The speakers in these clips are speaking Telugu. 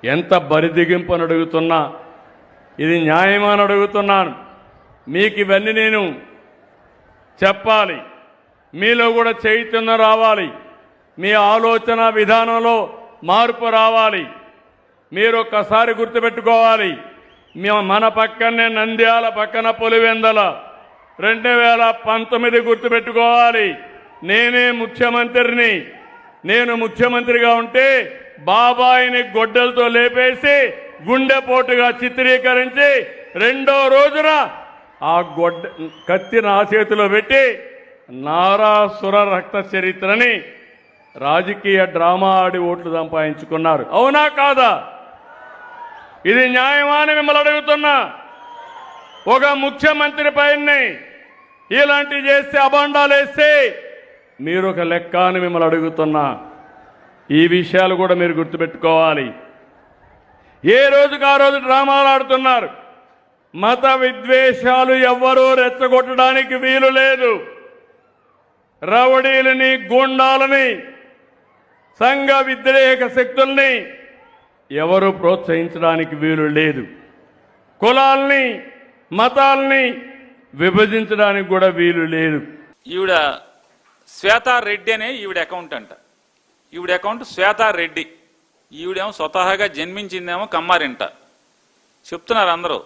ఎంత బరిదిగింపని అడుగుతున్నా, ఇది న్యాయమని అడుగుతున్నాను. మీకు ఇవన్నీ నేను చెప్పాలి, మీలో కూడా చైతన్యం రావాలి, మీ ఆలోచన విధానంలో మార్పు రావాలి. మీరు ఒక్కసారి గుర్తుపెట్టుకోవాలి, మన పక్కనే నంద్యాల పక్కన పులివెందల 2019 గుర్తుపెట్టుకోవాలి. నేనే ముఖ్యమంత్రిని. నేను ముఖ్యమంత్రిగా ఉంటే బాబాయిని గొడ్డలతో లేపేసి గుండెపోటుగా చిత్రీకరించి రెండో రోజున ఆ కత్తి నా చేతిలో పెట్టి నారాసుర రక్త చరిత్రని రాజకీయ డ్రామా ఆడి ఓట్లు సంపాదించుకున్నారు. అవునా కాదా? ఇది న్యాయమా అని మిమ్మల్ని అడుగుతున్నా. ఒక ముఖ్యమంత్రి పైన ఇలాంటివి చేస్తే, అబాండాలు వేస్తే మీరు ఒక లెక్క అని మిమ్మల్ని అడుగుతున్నా. ఈ విషయాలు కూడా మీరు గుర్తుపెట్టుకోవాలి. ఏ రోజుకు ఆ రోజు డ్రామాలు ఆడుతున్నారు. మత విద్వేషాలు ఎవ్వరూ రెచ్చగొట్టడానికి వీలు లేదు. రౌడీలని, గూండాలని, సంఘ వ్యతిరేక శక్తుల్ని ఎవరు ప్రోత్సహించడానికి వీలు లేదు. కులాల్ని, మతాల్ని విభజించడానికి కూడా వీలు లేదు. ఈవిడ శ్వేతారెడ్డి అనే ఈవిడ అకౌంట్ అంట. ఈవిడ అకౌంట్ శ్వేతారెడ్డి. ఈవిడేమో స్వతహాగా జన్మించిందేమో కమ్మారింట. చెప్తున్నారు అందరూ.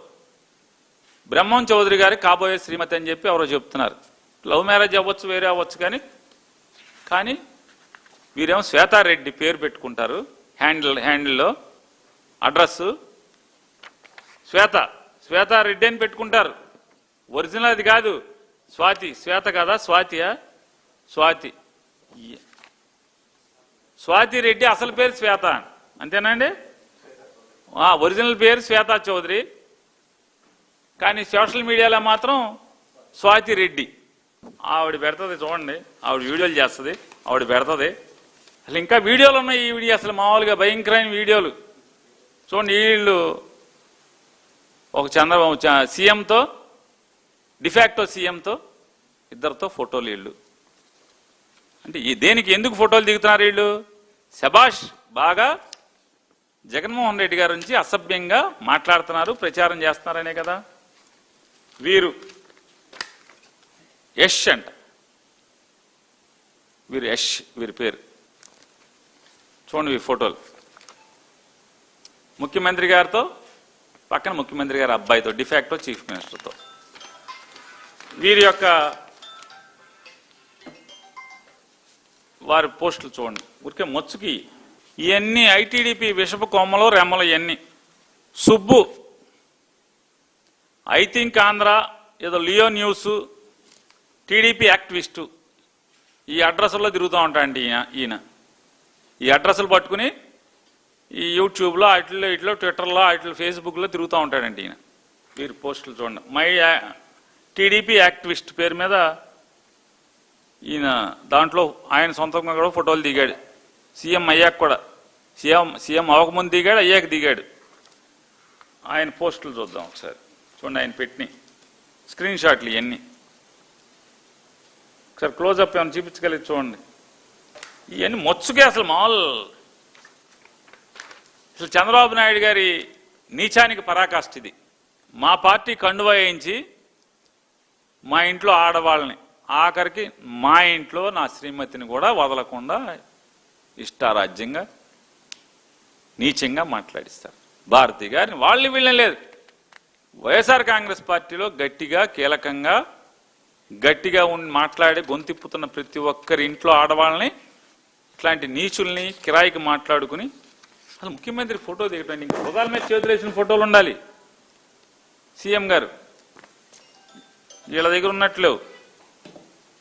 బ్రహ్మం చౌదరి గారి కాబోయే శ్రీమతి అని చెప్పి ఎవరో చెప్తున్నారు. లవ్ మ్యారేజ్ అవ్వచ్చు, వేరే అవ్వచ్చు, కానీ వీరేమో శ్వేతారెడ్డి పేరు పెట్టుకుంటారు. హ్యాండిల్లో అడ్రస్ శ్వేతారెడ్డి అని పెట్టుకుంటారు. ఒరిజినల్ అది కాదు. స్వాతి, శ్వేత కదా, స్వాతియా? స్వాతి రెడ్డి అసలు పేరు శ్వేత, అంతేనండి? ఒరిజినల్ పేరు శ్వేతా చౌదరి, కానీ సోషల్ మీడియాలో మాత్రం స్వాతి రెడ్డి. ఆవిడ పెడుతుంది చూడండి, ఆవిడ వీడియోలు చేస్తుంది, ఆవిడ పెడుతుంది. అసలు ఇంకా వీడియోలు ఉన్నాయి. ఈ వీడియో అసలు మామూలుగా భయంకరమైన వీడియోలు చూడండి. వీళ్ళు ఒక చంద్రబాబు సీఎంతో, డిఫాక్టో సీఎంతో ఇద్దరితో ఫోటోలు. వీళ్ళు అంటే దేనికి ఎందుకు ఫోటోలు దిగుతున్నారు వీళ్ళు? శభాష్, బాగా జగన్మోహన్ రెడ్డి గారి నుంచి అసభ్యంగా మాట్లాడుతున్నారు, ప్రచారం చేస్తున్నారనే కదా. వీరు యష్ అంట. వీరు యష్, వీరి పేరు చూడండి. ఈ ఫోటోలు ముఖ్యమంత్రి గారితో, పక్కన ముఖ్యమంత్రి గారి అబ్బాయితో, డిఫాక్టో చీఫ్ మినిస్టర్తో. వీరి యొక్క వారి పోస్టులు చూడండి. ఊరికే మొచ్చుకి ఇవన్నీ ఐటీడీపీ విషపు కొమ్మలు, రెమ్మలు. ఇవన్నీ సుబ్బు, ఐ థింక్ ఆంధ్ర, ఏదో లియో న్యూస్, టీడీపీ యాక్టివిస్టు. ఈ అడ్రస్లో తిరుగుతూ ఉంటాయండి ఈయన. ఈ అడ్రస్లు పట్టుకుని ఈ యూట్యూబ్లో, ఇట్లో ట్విట్టర్లో, ఫేస్బుక్లో తిరుగుతూ ఉంటాడండి ఈయన. వీరి పోస్టులు చూడండి. మై టీడీపీ యాక్టివిస్ట్ పేరు మీద ఈయన దాంట్లో ఆయన సొంతంగా కూడా ఫోటోలు దిగాడు. సీఎం అయ్యాక కూడా, సీఎం అవ్వకముందు దిగాడు, అయ్యాక దిగాడు. ఆయన పోస్టులు చూద్దాం ఒకసారి. చూడండి ఆయన పెట్టిన స్క్రీన్ షాట్లు ఇవన్నీ. ఒకసారి క్లోజప్ ఏమైనా చూపించగలిగి చూడండి. ఇవన్నీ మొచ్చుకే అసలు మామూలు. అసలు చంద్రబాబు నాయుడు గారి నీచానికి పరాకాష్ఠ ఇది. మా పార్టీ కండువా వేయించి మా ఇంట్లో ఆడవాళ్ళని, ఆఖరికి మా ఇంట్లో నా శ్రీమతిని కూడా వదలకుండా ఇష్టారాజ్యంగా నీచంగా మాట్లాడిస్తారు. భారతి గారిని వాళ్ళు వీళ్ళని లేదు. వైఎస్ఆర్ కాంగ్రెస్ పార్టీలో గట్టిగా, కీలకంగా, గట్టిగా మాట్లాడి గొంతిప్పుతున్న ప్రతి ఒక్కరి ఇంట్లో ఆడవాళ్ళని, ఇట్లాంటి నీచుల్ని కిరాయికి మాట్లాడుకుని అసలు ముఖ్యమంత్రి ఫోటో దిగటం, ఇంక హృదయాల మీద చేతులు వేసిన ఫోటోలు ఉండాలి. సీఎం గారు వీళ్ళ దగ్గర ఉన్నట్లు